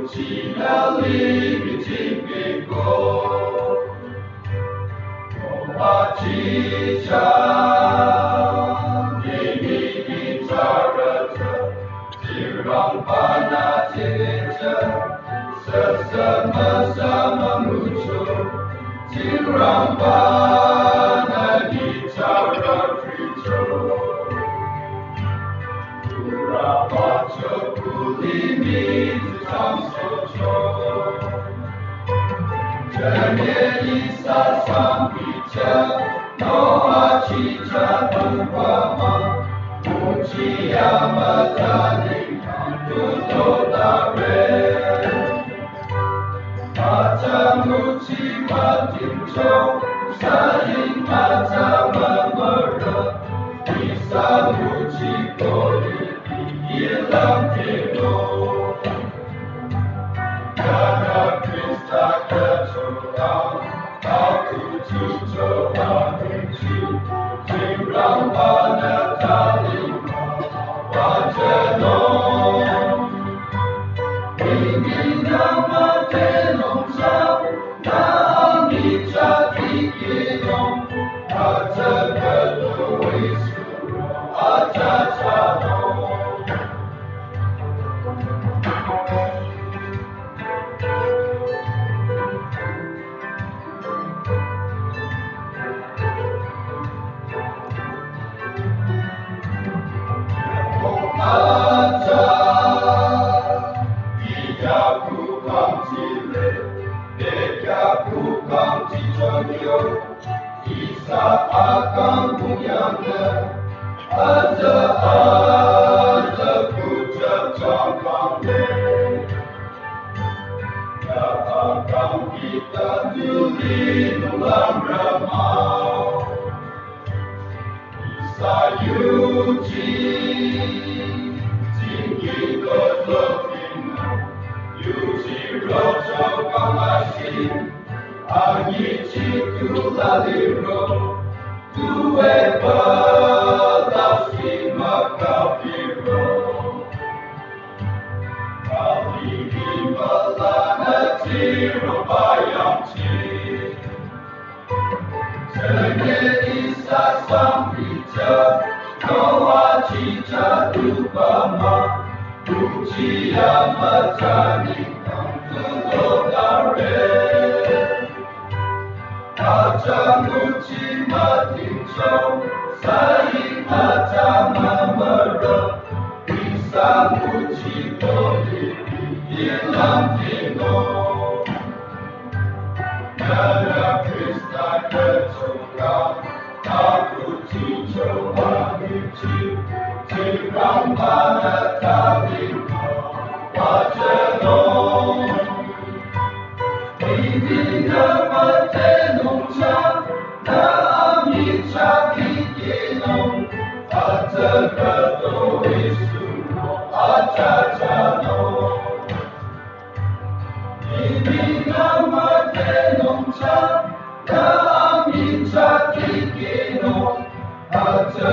起了黎明金边国，我把吉祥给你的扎热着，就让把那见面者，什么无求，就让把那的扎热追求。让把这苦里名字唱首首，这年一撒上的这，诺瓦起着不光芒，不计亚么扎领航不多大人，马扎木起马丁中，山阴马扎么热，一撒木起过里。也让天空，看那 Krista 的抽到，到处去走到天去，就让把那大领把这弄，明明那么的农场，那你家的给弄，把这个都为数，家弄。这